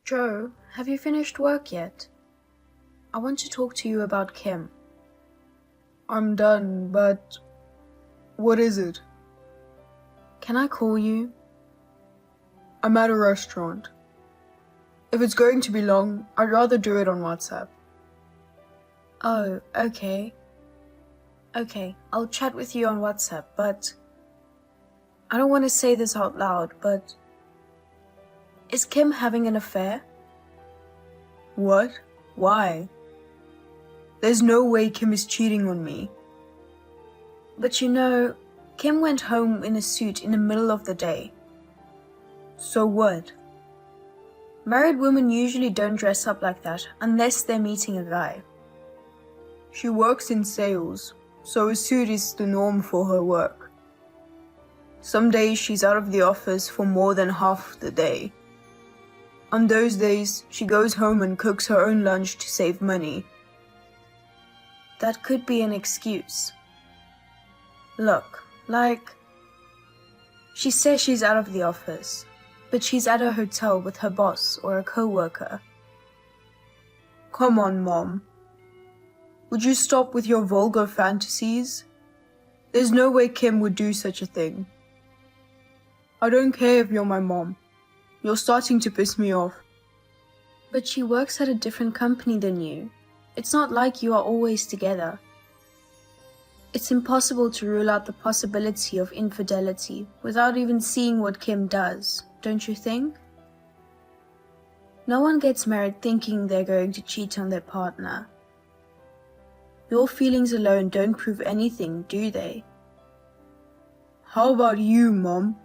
Joe, have you finished work yet? I want to talk to you about Kim. I'm done, but what is it? Can I call you? I'm at a restaurant. If it's going to be long, I'd rather do it on WhatsApp. Oh, okay. Okay, I'll chat with you on WhatsApp, but I don't want to say this out loud, but is Kim having an affair? What? Why? There's no way Kim is cheating on me. But you know, Kim went home in a suit in the middle of the day. So what? Married women usually don't dress up like that unless they're meeting a guy. She works in sales, so a suit is the norm for her work. Some days she's out of the office for more than half the day. On those days, she goes home and cooks her own lunch to save money. That could be an excuse. Look, she says she's out of the office, but she's at a hotel with her boss or a co-worker. Come on, Mom. Would you stop with your vulgar fantasies? There's no way Kim would do such a thing. I don't care if you're my mom. You're starting to piss me off. But she works at a different company than you. It's not like you are always together. It's impossible to rule out the possibility of infidelity without even seeing what Kim does, don't you think? No one gets married thinking they're going to cheat on their partner. Your feelings alone don't prove anything, do they? How about you, Mom?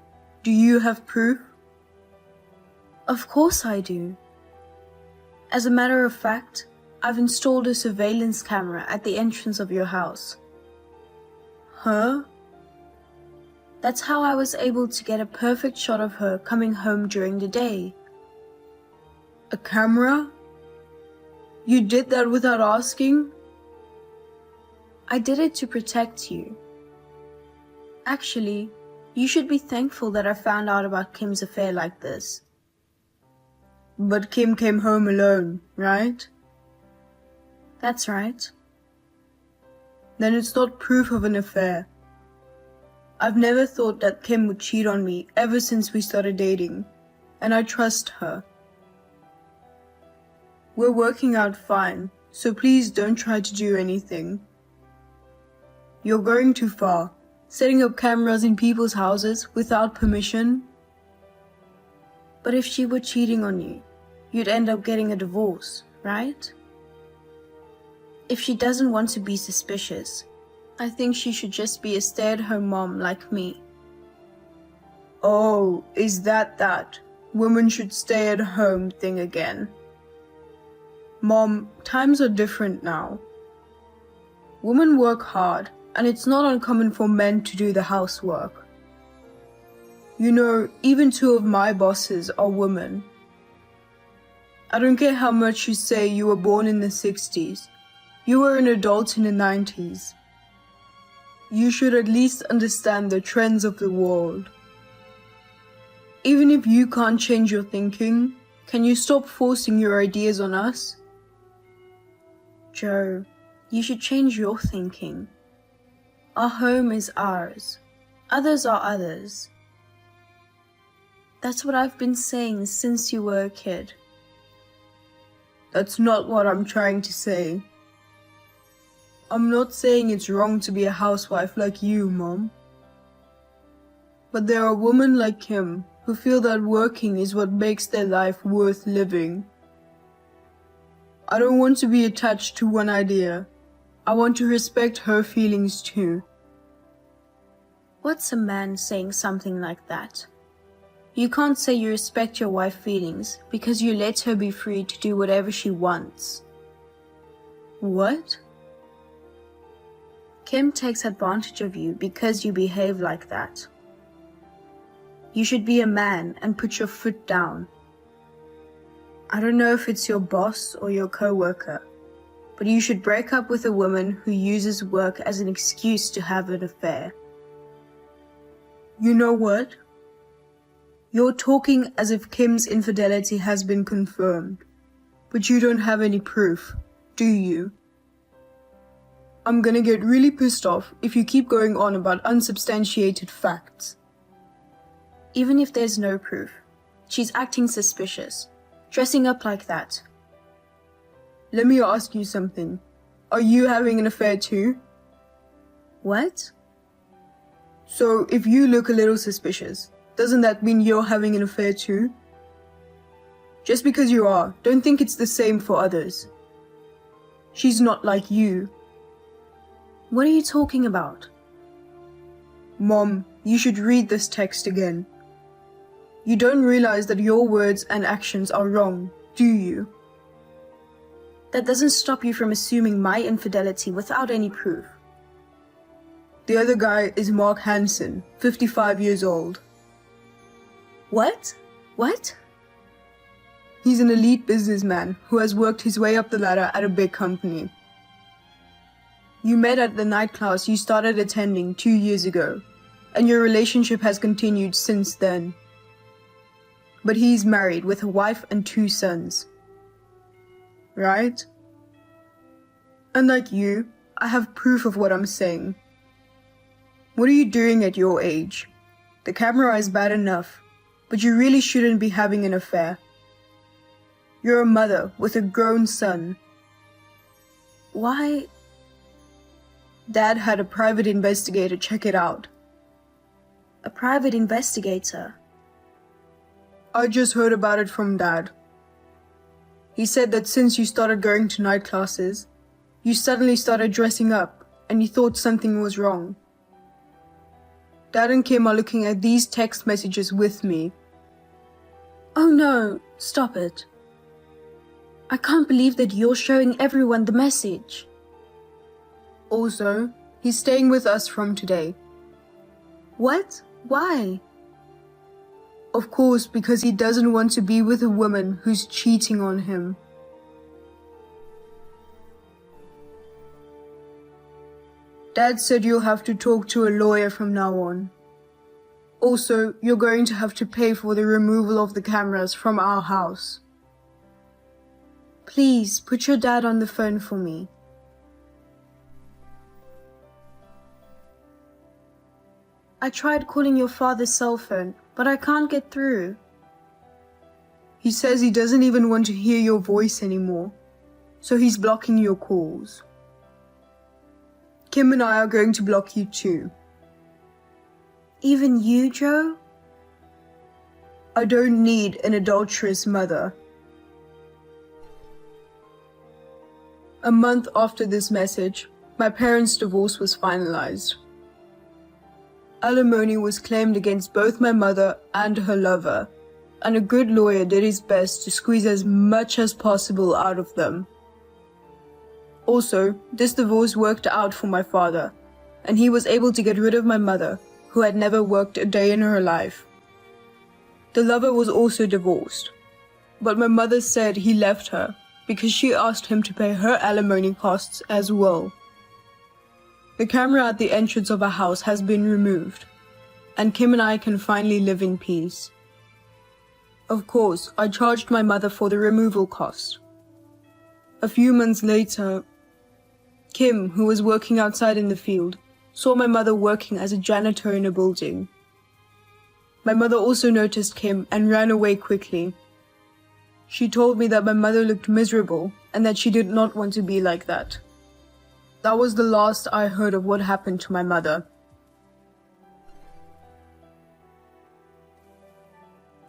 Do you have proof? Of course I do. As a matter of fact, I've installed a surveillance camera at the entrance of your house. Huh? That's how I was able to get a perfect shot of her coming home during the day. A camera? You did that without asking? I did it to protect you. Actually, you should be thankful that I found out about Kim's affair like this. But Kim came home alone, right? That's right. Then it's not proof of an affair. I've never thought that Kim would cheat on me ever since we started dating, and I trust her. We're working out fine, so please don't try to do anything. You're going too far, setting up cameras in people's houses without permission. But if she were cheating on you, you'd end up getting a divorce, right? If she doesn't want to be suspicious, I think she should just be a stay-at-home mom like me. Oh, is that women should stay at home thing again? Mom, times are different now. Women work hard, and it's not uncommon for men to do the housework. You know, even two of my bosses are women. I don't care how much you say you were born in the 60s. You were an adult in the 90s. You should at least understand the trends of the world. Even if you can't change your thinking, can you stop forcing your ideas on us? Joe, you should change your thinking. Our home is ours. Others are others. That's what I've been saying since you were a kid. That's not what I'm trying to say. I'm not saying it's wrong to be a housewife like you, Mom. But there are women like Kim who feel that working is what makes their life worth living. I don't want to be attached to one idea. I want to respect her feelings too. What's a man saying something like that? You can't say you respect your wife's feelings because you let her be free to do whatever she wants. What? Kim takes advantage of you because you behave like that. You should be a man and put your foot down. I don't know if it's your boss or your co-worker, but you should break up with a woman who uses work as an excuse to have an affair. You know what? You're talking as if Kim's infidelity has been confirmed, but you don't have any proof, do you? I'm gonna get really pissed off if you keep going on about unsubstantiated facts. Even if there's no proof, she's acting suspicious, dressing up like that. Let me ask you something. Are you having an affair too? What? So if you look a little suspicious, doesn't that mean you're having an affair too? Just because you are, don't think it's the same for others. She's not like you. What are you talking about? Mom, you should read this text again. You don't realize that your words and actions are wrong, do you? That doesn't stop you from assuming my infidelity without any proof. The other guy is Mark Hansen, 55 years old. What? What? He's an elite businessman who has worked his way up the ladder at a big company. You met at the night class you started attending 2 years ago, and your relationship has continued since then. But he's married with a wife and 2 sons. Right? Unlike you, I have proof of what I'm saying. What are you doing at your age? The camera is bad enough, but you really shouldn't be having an affair. You're a mother with a grown son. Why? Dad had a private investigator check it out. A private investigator? I just heard about it from Dad. He said that since you started going to night classes, you suddenly started dressing up and he thought something was wrong. Dad and Kim are looking at these text messages with me. Oh no, stop it. I can't believe that you're showing everyone the message. Also, he's staying with us from today. What? Why? Of course, because he doesn't want to be with a woman who's cheating on him. Dad said you'll have to talk to a lawyer from now on. Also, you're going to have to pay for the removal of the cameras from our house. Please, put your dad on the phone for me. I tried calling your father's cell phone, but I can't get through. He says he doesn't even want to hear your voice anymore, so he's blocking your calls. Kim and I are going to block you too. Even you, Joe? I don't need an adulterous mother. A month after this message, my parents' divorce was finalized. Alimony was claimed against both my mother and her lover, and a good lawyer did his best to squeeze as much as possible out of them. Also, this divorce worked out for my father, and he was able to get rid of my mother, who had never worked a day in her life. The lover was also divorced, but my mother said he left her because she asked him to pay her alimony costs as well. The camera at the entrance of our house has been removed, and Kim and I can finally live in peace. Of course, I charged my mother for the removal cost. A few months later, Kim, who was working outside in the field, saw my mother working as a janitor in a building. My mother also noticed Kim and ran away quickly. She told me that my mother looked miserable and that she did not want to be like that. That was the last I heard of what happened to my mother.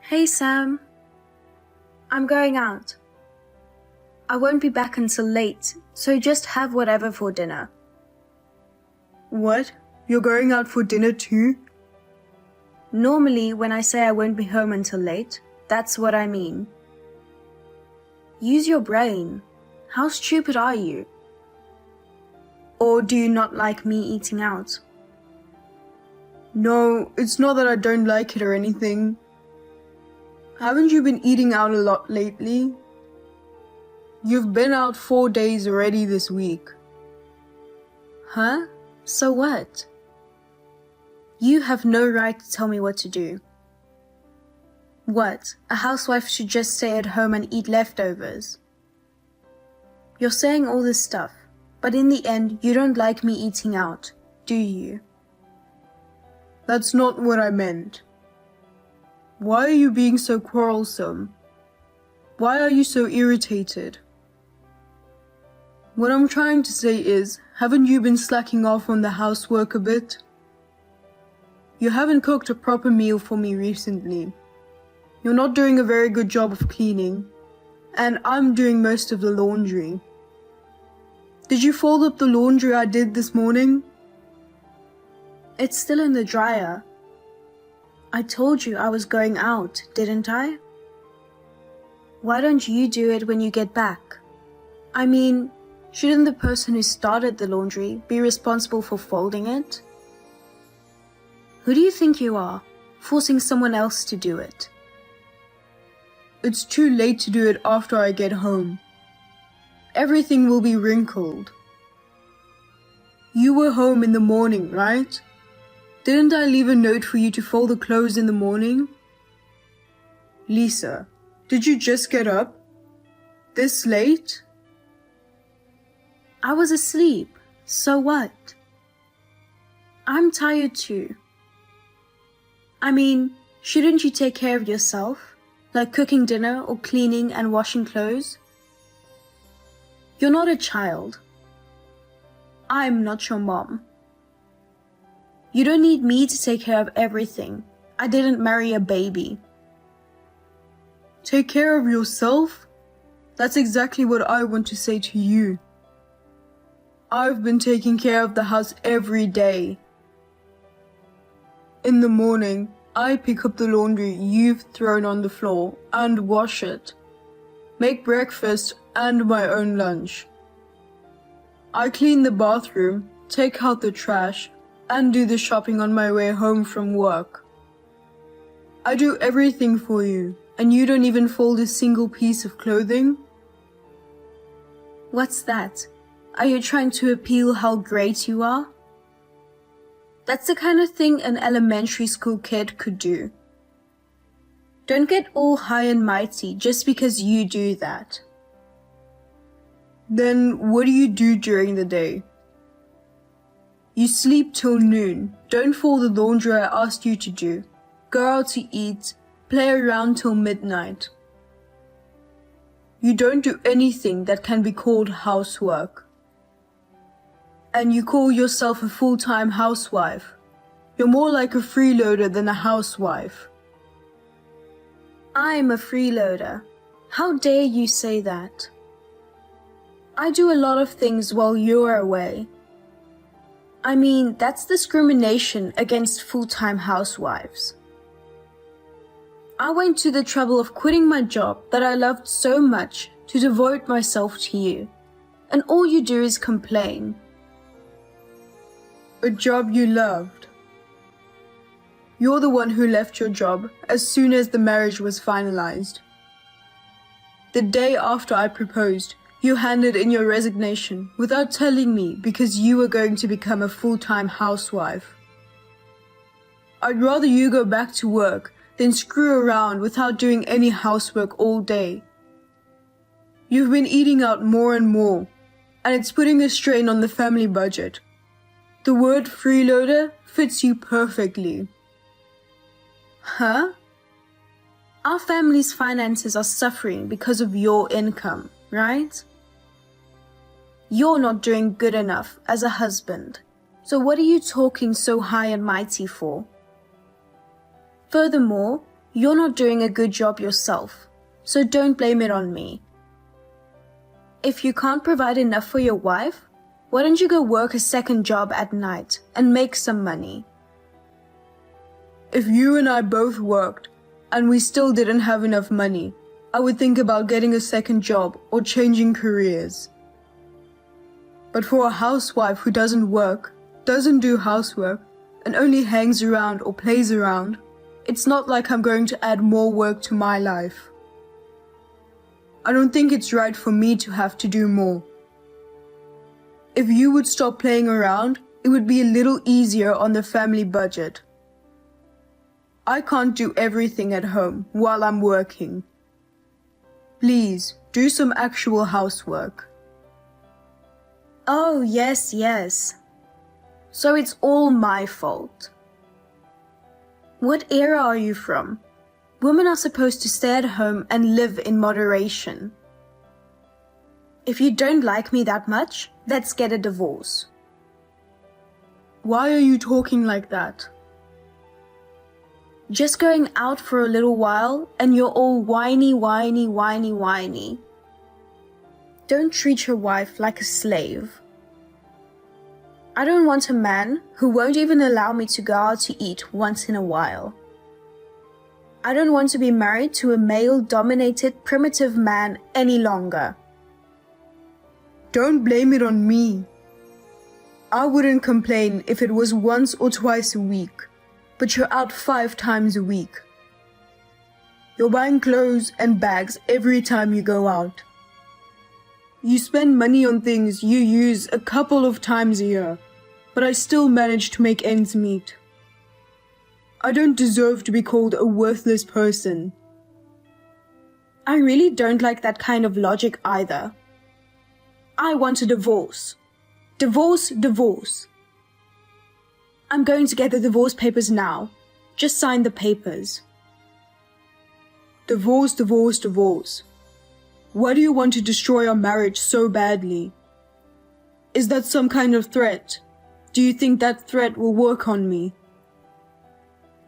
Hey Sam. I'm going out. I won't be back until late, so just have whatever for dinner. What? You're going out for dinner too? Normally, when I say I won't be home until late, that's what I mean. Use your brain. How stupid are you? Or do you not like me eating out? No, it's not that I don't like it or anything. Haven't you been eating out a lot lately? You've been out 4 days already this week. Huh? So what? You have no right to tell me what to do. What? A housewife should just stay at home and eat leftovers? You're saying all this stuff, but in the end, you don't like me eating out, do you? That's not what I meant. Why are you being so quarrelsome? Why are you so irritated? What I'm trying to say is, haven't you been slacking off on the housework a bit? You haven't cooked a proper meal for me recently. You're not doing a very good job of cleaning, and I'm doing most of the laundry. Did you fold up the laundry I did this morning? It's still in the dryer. I told you I was going out, didn't I? Why don't you do it when you get back? I mean, shouldn't the person who started the laundry be responsible for folding it? Who do you think you are, forcing someone else to do it? It's too late to do it after I get home. Everything will be wrinkled. You were home in the morning, right? Didn't I leave a note for you to fold the clothes in the morning? Lisa, did you just get up? This late? I was asleep, so what? I'm tired too. I mean, shouldn't you take care of yourself, like cooking dinner or cleaning and washing clothes? You're not a child. I'm not your mom. You don't need me to take care of everything. I didn't marry a baby. Take care of yourself? That's exactly what I want to say to you. I've been taking care of the house every day. In the morning, I pick up the laundry you've thrown on the floor and wash it. Make breakfast and my own lunch. I clean the bathroom, take out the trash, and do the shopping on my way home from work. I do everything for you, and you don't even fold a single piece of clothing? What's that? Are you trying to appeal how great you are? That's the kind of thing an elementary school kid could do. Don't get all high and mighty just because you do that. Then what do you do during the day? You sleep till noon, don't fold the laundry I asked you to do, go out to eat, play around till midnight. You don't do anything that can be called housework. And you call yourself a full-time housewife. You're more like a freeloader than a housewife. I'm a freeloader. How dare you say that? I do a lot of things while you're away. I mean, that's discrimination against full-time housewives. I went to the trouble of quitting my job that I loved so much to devote myself to you, and all you do is complain. A job you loved. You're the one who left your job as soon as the marriage was finalized. The day after I proposed, you handed in your resignation without telling me because you were going to become a full-time housewife. I'd rather you go back to work than screw around without doing any housework all day. You've been eating out more and more, and it's putting a strain on the family budget. The word freeloader fits you perfectly. Huh? Our family's finances are suffering because of your income, right? You're not doing good enough as a husband, so what are you talking so high and mighty for? Furthermore, you're not doing a good job yourself, so don't blame it on me. If you can't provide enough for your wife, why don't you go work a second job at night and make some money? If you and I both worked, and we still didn't have enough money, I would think about getting a second job or changing careers. But for a housewife who doesn't work, doesn't do housework, and only hangs around or plays around, it's not like I'm going to add more work to my life. I don't think it's right for me to have to do more. If you would stop playing around, it would be a little easier on the family budget. I can't do everything at home while I'm working. Please, do some actual housework. Oh, yes. So it's all my fault. What era are you from? Women are supposed to stay at home and live in moderation. If you don't like me that much, let's get a divorce. Why are you talking like that? Just going out for a little while and you're all whiny. Don't treat your wife like a slave. I don't want a man who won't even allow me to go out to eat once in a while. I don't want to be married to a male-dominated, primitive man any longer. Don't blame it on me. I wouldn't complain if it was once or twice a week, but you're out 5 times a week. You're buying clothes and bags every time you go out. You spend money on things you use a couple of times a year, but I still manage to make ends meet. I don't deserve to be called a worthless person. I really don't like that kind of logic either. I want a divorce. Divorce. I'm going to get the divorce papers now. Just sign the papers. Divorce. Why do you want to destroy our marriage so badly? Is that some kind of threat? Do you think that threat will work on me?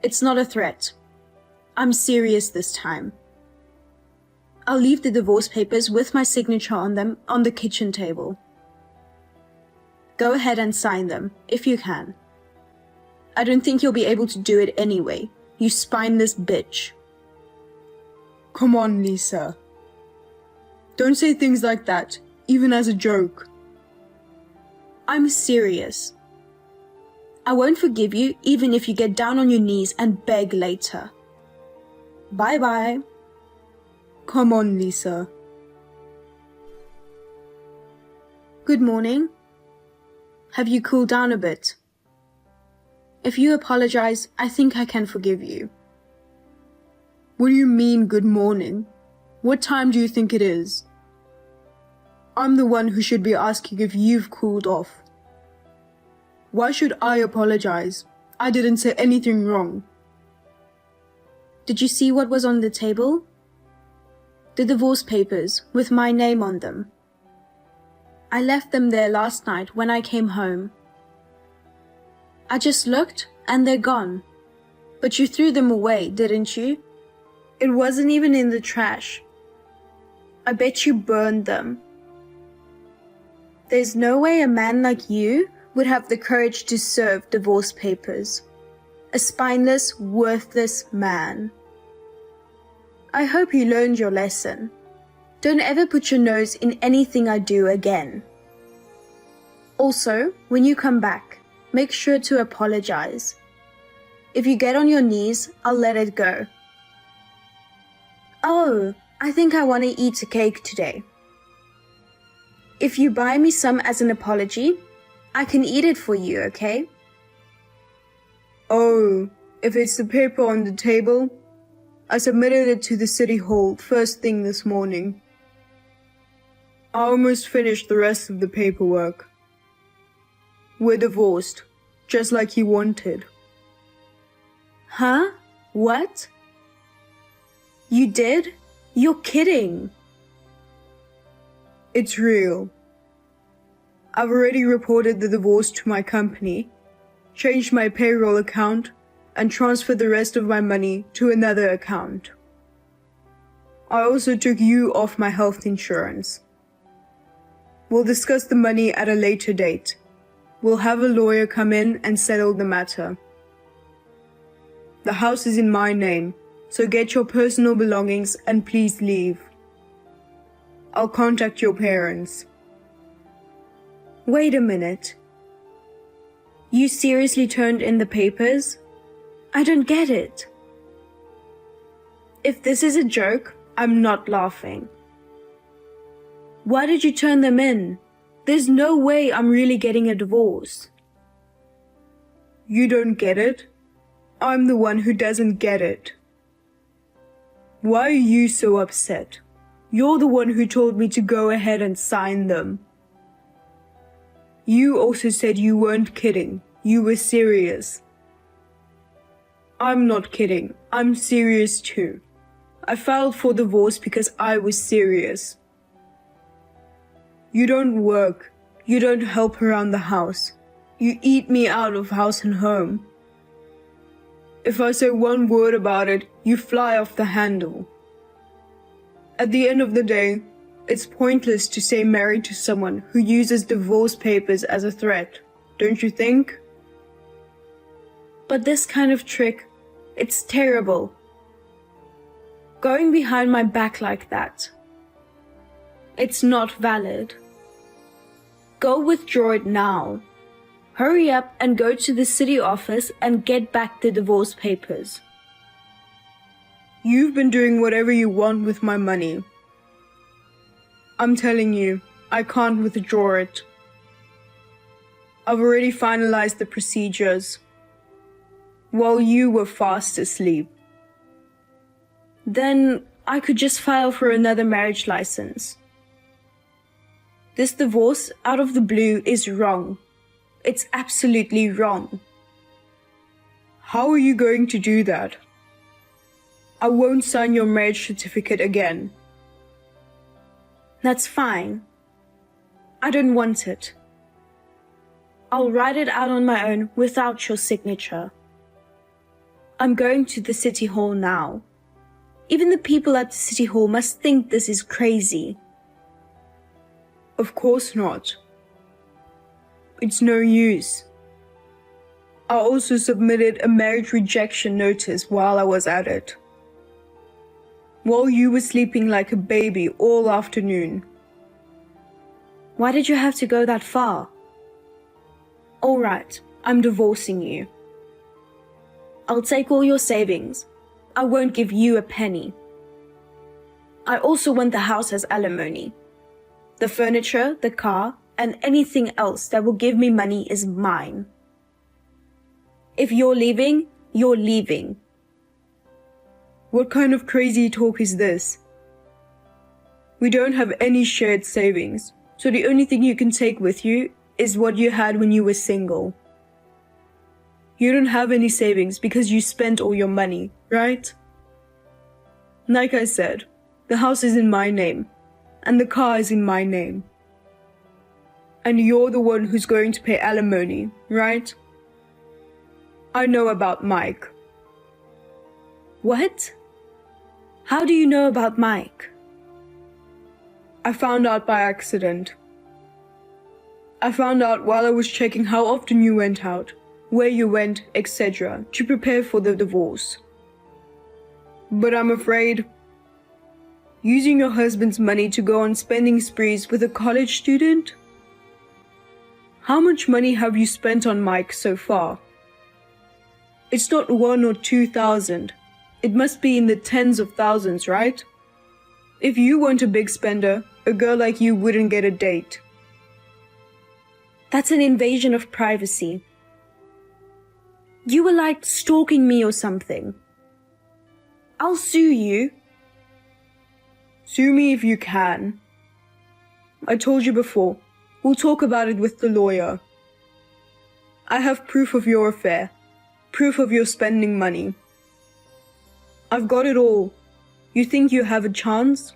It's not a threat. I'm serious this time. I'll leave the divorce papers with my signature on them on the kitchen table. Go ahead and sign them, if you can. I don't think you'll be able to do it anyway, you spineless bitch. Come on, Lisa. Don't say things like that, even as a joke. I'm serious. I won't forgive you even if you get down on your knees and beg later. Bye-bye. Come on, Lisa. Good morning. Have you cooled down a bit? If you apologize, I think I can forgive you. What do you mean, good morning? What time do you think it is? I'm the one who should be asking if you've cooled off. Why should I apologize? I didn't say anything wrong. Did you see what was on the table? The divorce papers with my name on them. I left them there last night when I came home. I just looked and they're gone. But you threw them away, didn't you? It wasn't even in the trash. I bet you burned them. There's no way a man like you would have the courage to serve divorce papers. A spineless, worthless man. I hope you learned your lesson. Don't ever put your nose in anything I do again. Also, when you come back, make sure to apologize. If you get on your knees, I'll let it go. Oh, I think I want to eat a cake today. If you buy me some as an apology, I can eat it for you, okay? Oh, if it's the paper on the table, I submitted it to the city hall first thing this morning. I almost finished the rest of the paperwork. We're divorced, just like you wanted. Huh? What? You did? You're kidding. It's real. I've already reported the divorce to my company, changed my payroll account, and transferred the rest of my money to another account. I also took you off my health insurance. We'll discuss the money at a later date. We'll have a lawyer come in and settle the matter. The house is in my name, so get your personal belongings and please leave. I'll contact your parents. Wait a minute. You seriously turned in the papers? I don't get it. If this is a joke, I'm not laughing. Why did you turn them in? There's no way I'm really getting a divorce. You don't get it? I'm the one who doesn't get it. Why are you so upset? You're the one who told me to go ahead and sign them. You also said you weren't kidding. You were serious. I'm not kidding. I'm serious too. I filed for divorce because I was serious. You don't work. You don't help around the house. You eat me out of house and home. If I say one word about it, you fly off the handle. At the end of the day, it's pointless to stay married to someone who uses divorce papers as a threat, don't you think? But this kind of trick, it's terrible. Going behind my back like that, it's not valid. Go withdraw it now. Hurry up and go to the city office and get back the divorce papers. You've been doing whatever you want with my money. I'm telling you, I can't withdraw it. I've already finalized the procedures while you were fast asleep. Then I could just file for another marriage license. This divorce out of the blue is wrong. It's absolutely wrong. How are you going to do that? I won't sign your marriage certificate again. That's fine. I don't want it. I'll write it out on my own without your signature. I'm going to the city hall now. Even the people at the city hall must think this is crazy. Of course not. It's no use. I also submitted a marriage rejection notice while I was at it. While you were sleeping like a baby all afternoon. Why did you have to go that far? All right, I'm divorcing you. I'll take all your savings. I won't give you a penny. I also want the house as alimony. The furniture, the car, and anything else that will give me money is mine. If you're leaving, you're leaving. What kind of crazy talk is this? We don't have any shared savings, so the only thing you can take with you is what you had when you were single. You don't have any savings because you spent all your money, right? Like I said, the house is in my name, and the car is in my name. And you're the one who's going to pay alimony, right? I know about Mike. What? How do you know about Mike? I found out by accident. I found out while I was checking how often you went out, where you went, etc., to prepare for the divorce. But I'm afraid using your husband's money to go on spending sprees with a college student? How much money have you spent on Mike so far? It's not 1,000 or 2,000. It must be in the tens of thousands, right? If you weren't a big spender, a girl like you wouldn't get a date. That's an invasion of privacy. You were like stalking me or something. I'll sue you. Sue me if you can. I told you before, we'll talk about it with the lawyer. I have proof of your affair, proof of your spending money. I've got it all. You think you have a chance?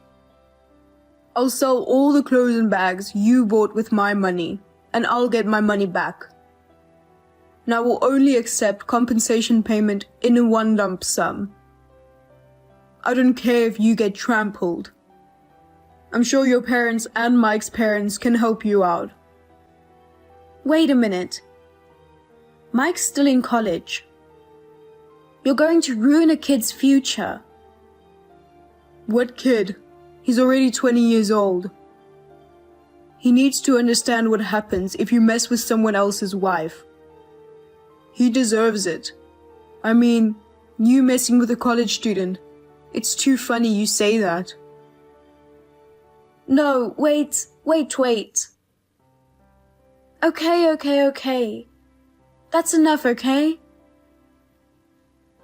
I'll sell all the clothes and bags you bought with my money, and I'll get my money back. And I will only accept compensation payment in one lump sum. I don't care if you get trampled. I'm sure your parents and Mike's parents can help you out. Wait a minute. Mike's still in college. You're going to ruin a kid's future. What kid? He's already 20 years old. He needs to understand what happens if you mess with someone else's wife. He deserves it. I mean, you messing with a college student. It's too funny you say that. No, wait. Okay. That's enough, okay?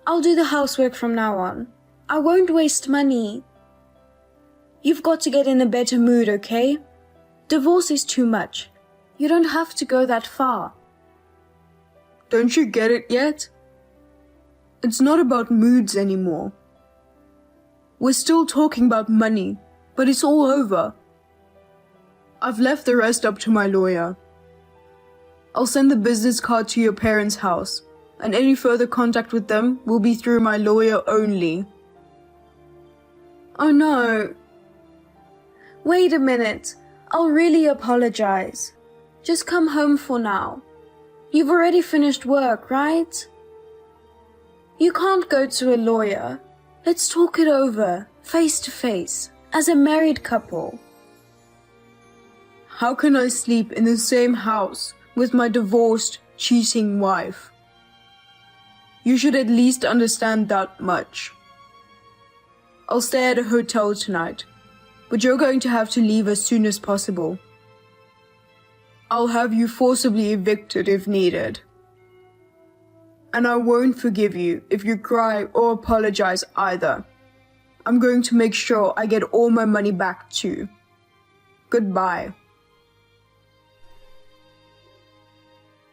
I'll do the housework from now on. I won't waste money. You've got to get in a better mood, okay? Divorce is too much. You don't have to go that far. Don't you get it yet? It's not about moods anymore. We're still talking about money, but it's all over. I've left the rest up to my lawyer. I'll send the business card to your parents' house, and any further contact with them will be through my lawyer only. Oh no. Wait a minute. I'll really apologize. Just come home for now. You've already finished work, right? You can't go to a lawyer. Let's talk it over, face to face, as a married couple. How can I sleep in the same house with my divorced, cheating wife? You should at least understand that much. I'll stay at a hotel tonight, but you're going to have to leave as soon as possible. I'll have you forcibly evicted if needed. And I won't forgive you if you cry or apologize either. I'm going to make sure I get all my money back too. Goodbye.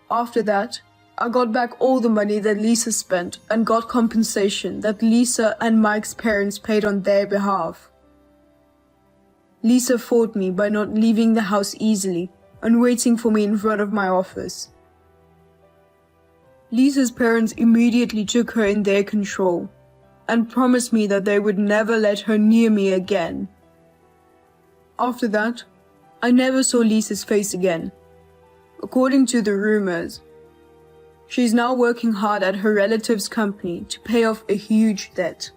After that, I got back all the money that Lisa spent and got compensation that Lisa and Mike's parents paid on their behalf. Lisa fought me by not leaving the house easily and waiting for me in front of my office. Lisa's parents immediately took her in their control and promised me that they would never let her near me again. After that, I never saw Lisa's face again. According to the rumors, she's now working hard at her relative's company to pay off a huge debt.